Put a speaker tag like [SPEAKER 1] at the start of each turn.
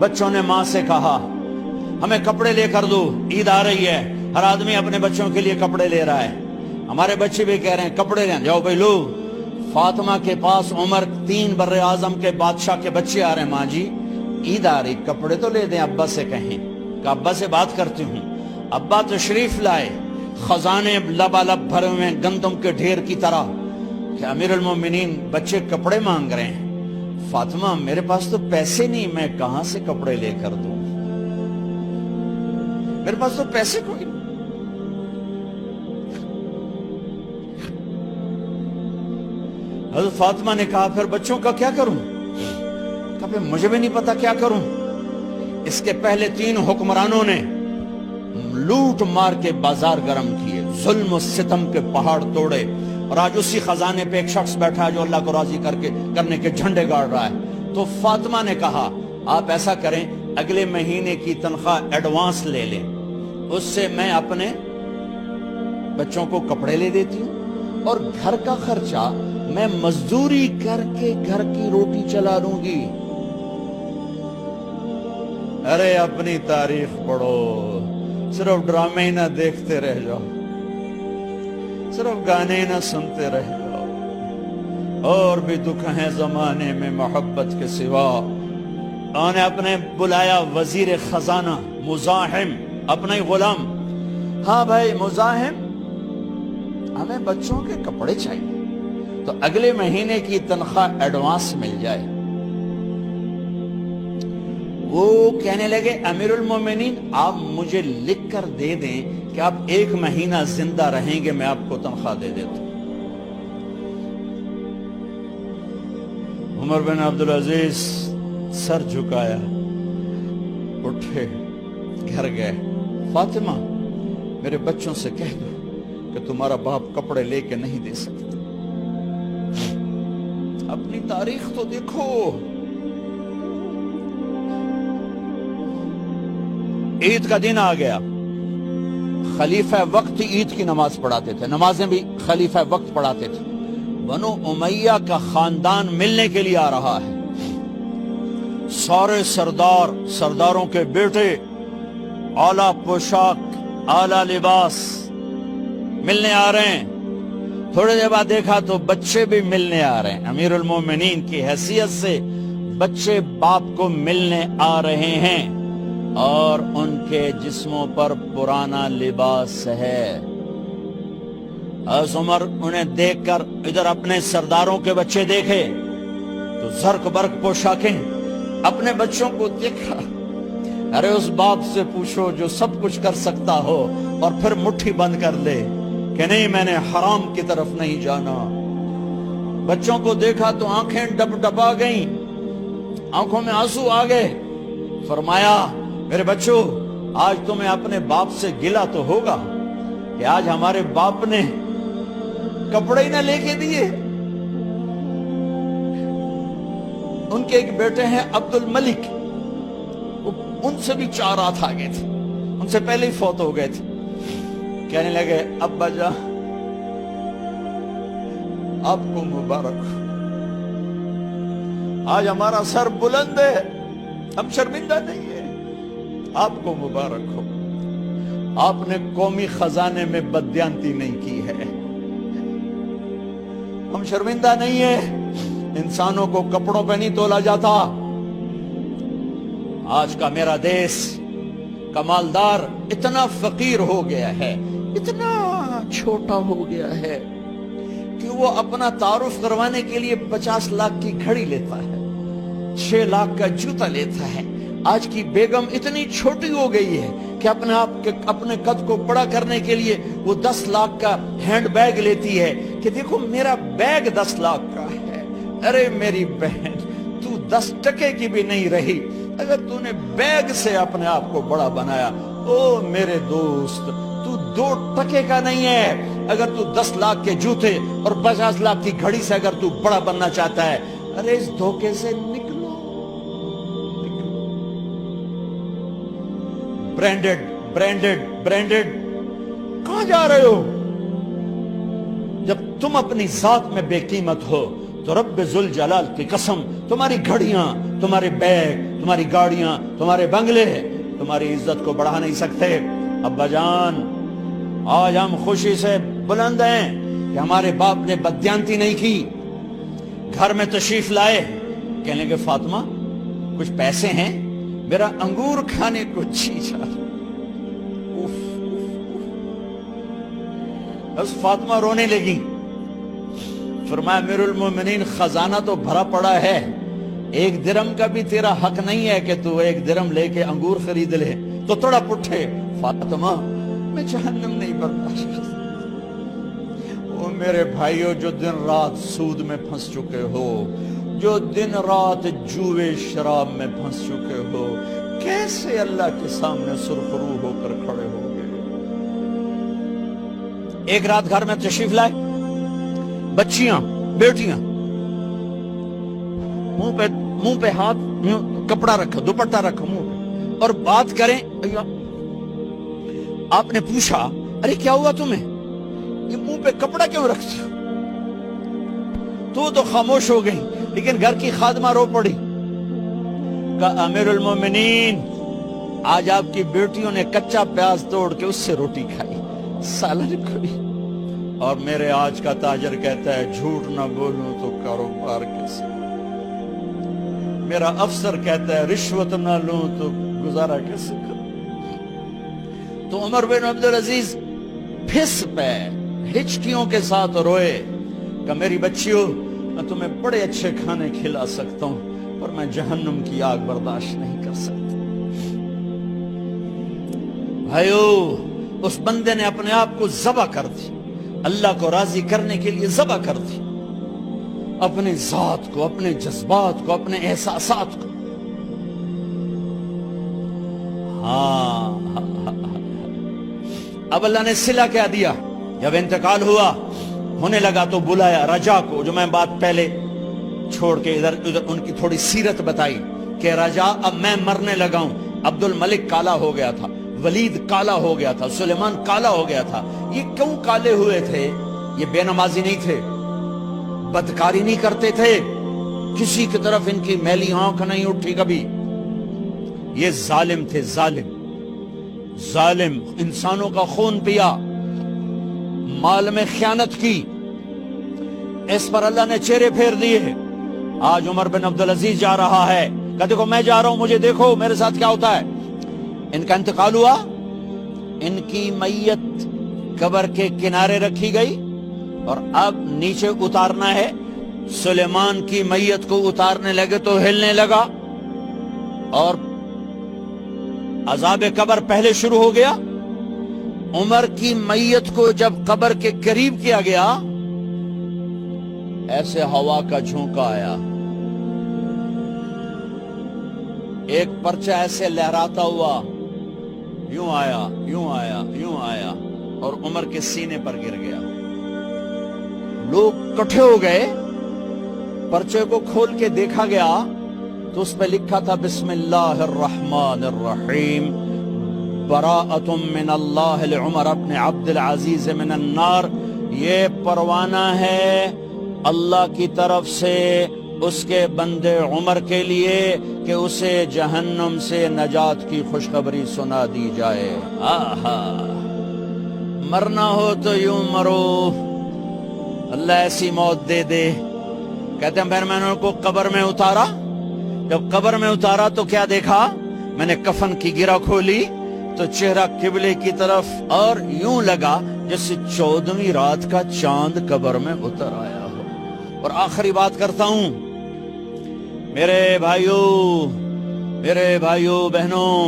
[SPEAKER 1] بچوں نے ماں سے کہا ہمیں کپڑے لے کر دو، عید آ رہی ہے، ہر آدمی اپنے بچوں کے لیے کپڑے لے رہا ہے، ہمارے بچے بھی کہہ رہے ہیں کپڑے لیں، جاؤ بھائی لو۔ فاطمہ کے پاس عمر 3 بر اعظم کے بادشاہ کے بچے آ رہے ہیں، ماں جی عید آ رہی، کپڑے تو لے دیں، ابا سے کہیں کہ ابا سے بات کرتی ہوں۔ ابا تشریف لائے، خزانے لبالب بھرے ہوئے گندم کے ڈھیر کی طرح کہ امیر المومنین بچے کپڑے مانگ رہے ہیں۔ فاطمہ میرے پاس تو پیسے نہیں، میں کہاں سے کپڑے لے کر دوں، میرے پاس تو پیسے کوئی نہیں۔ حضرت فاطمہ نے کہا پھر بچوں کا کیا کروں؟ کہا پھر مجھے بھی نہیں پتا کیا کروں۔ اس کے پہلے 3 حکمرانوں نے لوٹ مار کے بازار گرم کیے، ظلم و ستم کے پہاڑ توڑے، اور آج اسی خزانے پہ ایک شخص بیٹھا ہے جو اللہ کو راضی کرنے کے جھنڈے گاڑ رہا ہے۔ تو فاطمہ نے کہا آپ ایسا کریں، اگلے مہینے کی تنخواہ ایڈوانس لے لیں، اس سے میں اپنے بچوں کو کپڑے لے دیتی ہوں، اور گھر کا خرچہ میں مزدوری کر کے گھر کی روٹی چلا لوں گی۔ ارے اپنی تاریخ پڑھو، صرف ڈرامے نہ دیکھتے رہ جاؤ، صرف گانے نہ سنتے رہ جاؤ، اور بھی دکھ ہیں زمانے میں محبت کے سوا۔ انہوں نے اپنے بلایا وزیر خزانہ مزاحم، اپنا ہی غلام، ہاں بھائی مزاحم ہمیں بچوں کے کپڑے چاہیے، تو اگلے مہینے کی تنخواہ ایڈوانس مل جائے۔ وہ کہنے لگے امیر المومنین آپ مجھے لکھ کر دے دیں کہ آپ 1 مہینہ زندہ رہیں گے، میں آپ کو تنخواہ دے دیتا ہوں۔ عمر بن عبدالعزیز سر جھکایا، اٹھے، گھر گئے، فاطمہ میرے بچوں سے کہہ دو کہ تمہارا باپ کپڑے لے کے نہیں دے سکتے۔ اپنی تاریخ تو دیکھو۔ عید کا دن آ گیا، خلیفہ وقت عید کی نماز پڑھاتے تھے، نمازیں بھی خلیفہ وقت پڑھاتے تھے۔ بنو امیہ کا خاندان ملنے کے لیے آ رہا ہے، سارے سرداروں کے بیٹے اعلیٰ پوشاک، اعلیٰ لباس ملنے آ رہے ہیں۔ تھوڑے دیر بعد دیکھا تو بچے بھی ملنے آ رہے ہیں، امیر المومنین کی حیثیت سے بچے باپ کو ملنے آ رہے ہیں، اور ان کے جسموں پر پرانا لباس ہے۔ حضرت عمر انہیں دیکھ کر ادھر اپنے سرداروں کے بچے دیکھے تو زرق برق پوشاکیں، اپنے بچوں کو دیکھا۔ ارے اس باپ سے پوچھو جو سب کچھ کر سکتا ہو اور پھر مٹھی بند کر لے کہ نہیں میں نے حرام کی طرف نہیں جانا۔ بچوں کو دیکھا تو آنکھیں ڈب ڈبا گئیں، آنکھوں میں آنسو آ گئے۔ فرمایا میرے بچوں آج تمہیں اپنے باپ سے گلہ تو ہوگا کہ آج ہمارے باپ نے کپڑے ہی نہ لے کے دیے۔ ان کے ایک بیٹے ہیں عبد الملک، ان سے بھی 4 ہاتھ آگے تھے، ان سے پہلے ہی فوت ہو گئے تھے۔ کہنے لگے ابا جان آپ کو مبارک، آج ہمارا سر بلند ہے، ہم شرمندہ نہیں ہیں، آپ کو مبارک ہو، آپ نے قومی خزانے میں بددیانتی نہیں کی ہے، ہم شرمندہ نہیں ہیں، انسانوں کو کپڑوں پہ نہیں تولا جاتا۔ آج کا میرا دیش کا مالدار اتنا فقیر ہو گیا ہے، اتنا چھوٹا ہو گیا ہے کہ وہ اپنا تعارف کروانے کے لیے 50 لاکھ کی گھڑی لیتا ہے، 6 لاکھ کا جوتا لیتا ہے۔ آج کی بیگم اتنی چھوٹی ہو گئی ہے کہ اپنے قد کو بڑا کرنے کے لیے وہ 10 لاکھ کا ہینڈ بیگ لیتی ہے کہ دیکھو میرا بیگ 10 لاکھ کا ہے۔ ارے میری بہن تو 10 ٹکے کی بھی نہیں رہی اگر تو نے بیگ سے اپنے آپ کو بڑا بنایا۔ او میرے دوست تو 2 ٹکے کا نہیں ہے اگر تو 10 لاکھ کے جوتے اور 50 لاکھ کی گھڑی سے اگر تو بڑا بننا چاہتا ہے۔ ارے اس دھوکے سے نکلو۔ برینڈڈ کہاں جا رہے ہو؟ جب تم اپنی ذات میں بے قیمت ہو تو رب ذوالجلال کی قسم تمہاری گھڑیاں، تمہارے بیگ، تمہاری گاڑیاں، تمہارے بنگلے تمہاری عزت کو بڑھا نہیں سکتے۔ ابا جان، آج ہم خوشی سے بلند ہیں کہ ہمارے باپ نے بددیانتی نہیں کی، گھر میں تشریف لائے، کہنے کہ فاطمہ کچھ پیسے ہیں، میرا انگور کھانے کو جی چاہ۔ بس فاطمہ رونے لگی، فرمایا امیر المومنین خزانہ تو بھرا پڑا ہے، 1 درم کا بھی تیرا حق نہیں ہے کہ تو 1 درم لے کے انگور خرید لے۔ تو تڑپ اٹھے، فاطمہ میں جہنم نہیں برداشت کر سکتا۔ وہ میرے بھائیو جو دن رات سود میں پھنس چکے ہو، جو دن رات جوے شراب میں پھنس چکے ہو، کیسے اللہ کے سامنے سرخرو ہو کر کھڑے ہو گئے؟ ایک رات گھر میں تشریف لائے، بچیاں بیٹیاں، منہ پہ ہاتھ، کپڑا رکھا، دوپٹہ رکھا منہ پہ، اور بات کریں۔ آپ نے پوچھا ارے کیا ہوا تمہیں، یہ منہ پہ کپڑا کیوں رکھتی ہو؟ تو خاموش ہو گئی، لیکن گھر کی خادمہ رو پڑی، کہا امیر المومنین آج آپ کی بیٹیوں نے کچا پیاز توڑ کے اس سے روٹی کھائی، سالن کھائی، اور میرے آج کا تاجر کہتا ہے جھوٹ نہ بولوں تو کاروبار کیسے، میرا افسر کہتا ہے رشوت نہ لوں تو گزارا کیسے کروں۔ تو عمر بن عبدالعزیز پھس پہ ہچکیوں کے ساتھ روئے کہ میری بچیوں میں تمہیں بڑے اچھے کھانے کھلا سکتا ہوں، پر میں جہنم کی آگ برداشت نہیں کر سکتا۔ بھائیو، اس بندے نے اپنے آپ کو ذبح کر دی، اللہ کو راضی کرنے کے لیے ذبح کر دی، اپنے ذات کو، اپنے جذبات کو، اپنے احساسات کو۔ اب اللہ نے صلہ کیا دیا، جب انتقال ہونے لگا تو بلایا رجا کو، جو میں بات پہلے چھوڑ کے ادھر ان کی تھوڑی سیرت بتائی کہ رجا اب میں مرنے لگا ہوں۔ عبد الملک کالا ہو گیا تھا، ولید کالا ہو گیا تھا، سلیمان کالا ہو گیا تھا۔ یہ کیوں کالے ہوئے تھے؟ یہ بے نمازی نہیں تھے، بدکاری نہیں کرتے تھے، کسی کی طرف ان کی میلی آنکھ نہیں اٹھی کبھی۔ یہ ظالم تھے، ظالم، انسانوں کا خون پیا، مال میں خیانت کی، اس پر اللہ نے چہرے پھیر دیے۔ آج عمر بن عبدالعزیز جا رہا ہے، کہ دیکھو میں جا رہا ہوں، مجھے دیکھو میرے ساتھ کیا ہوتا ہے۔ ان کا انتقال ہوا، ان کی میت قبر کے کنارے رکھی گئی، اور اب نیچے اتارنا ہے۔ سلیمان کی میت کو اتارنے لگے تو ہلنے لگا، اور عذاب قبر پہلے شروع ہو گیا۔ عمر کی میت کو جب قبر کے قریب کیا گیا، ایسے ہوا کا جھونکا آیا، ایک پرچہ ایسے لہراتا ہوا یوں آیا، یوں آیا، یوں آیا، اور عمر کے سینے پر گر گیا۔ لوگ کٹھے ہو گئے، پرچے کو کھول کے دیکھا گیا تو اس پہ لکھا تھا بسم اللہ الرحمن الرحیم، براءۃ من اللہ لعمر بن عبد العزیز من النار۔ یہ پروانہ ہے اللہ کی طرف سے اس کے بندے عمر کے لیے کہ اسے جہنم سے نجات کی خوشخبری سنا دی جائے۔ آہا، مرنا ہو تو یوں مرو، اللہ ایسی موت دے دے۔ کہتے ہیں پھر میں نے ان کو قبر میں اتارا، جب قبر میں اتارا تو کیا دیکھا؟ میں نے کفن کی گرہ کھولی تو چہرہ قبلے کی طرف، اور یوں لگا جیسے 14ویں رات کا چاند قبر میں اتر آیا ہو۔ اور آخری بات کرتا ہوں، میرے بھائیوں بہنوں،